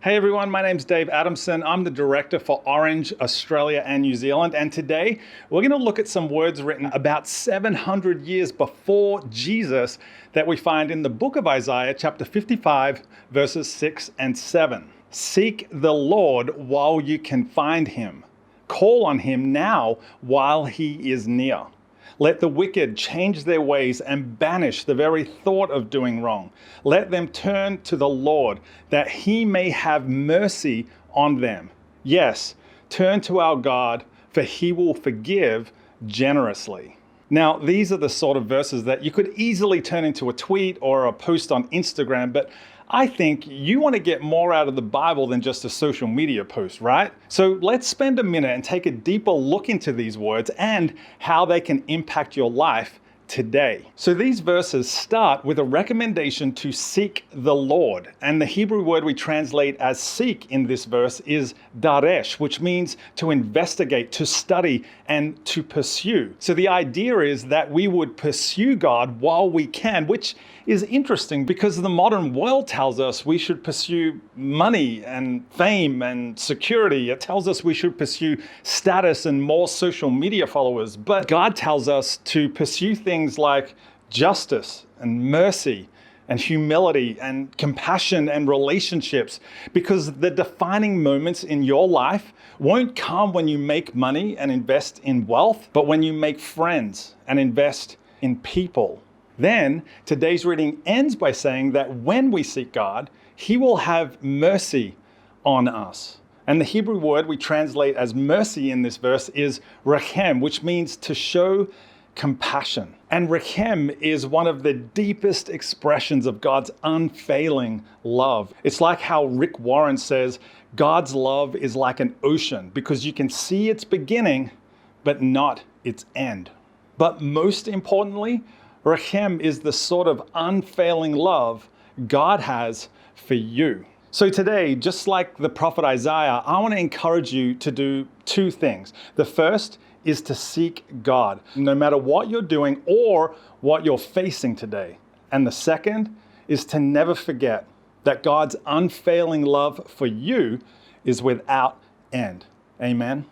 Hey everyone, my name's Dave Adamson. I'm the director for Orange, Australia and New Zealand. And today we're going to look at some words written about 700 years before Jesus that we find in the book of Isaiah, chapter 55, verses 6 and 7. Seek the Lord while you can find him. Call on him now while he is near. Let the wicked change their ways and banish the very thought of doing wrong. Let them turn to the Lord, that he may have mercy on them. Yes, turn to our God, for he will forgive generously. Now, these are the sort of verses that you could easily turn into a tweet or a post on Instagram, but I think you want to get more out of the Bible than just a social media post, right? So let's spend a minute and take a deeper look into these words and how they can impact your life today. So these verses start with a recommendation to seek the Lord. And the Hebrew word we translate as seek in this verse is daresh, which means to investigate, to study, and to pursue. So the idea is that we would pursue God while we can, which is interesting because the modern world tells us we should pursue money and fame and security. It tells us we should pursue status and more social media followers. But God tells us to pursue things like justice and mercy and humility and compassion and relationships, because the defining moments in your life won't come when you make money and invest in wealth, but when you make friends and invest in people. Then today's reading ends by saying that when we seek God, he will have mercy on us. And the Hebrew word we translate as mercy in this verse is rechem, which means to show compassion. And rechem is one of the deepest expressions of God's unfailing love. It's like how Rick Warren says, God's love is like an ocean because you can see its beginning, but not its end. But most importantly, rechem is the sort of unfailing love God has for you. So today, just like the prophet Isaiah, I want to encourage you to do two things. The first is to seek God, no matter what you're doing or what you're facing today. And the second is to never forget that God's unfailing love for you is without end. Amen.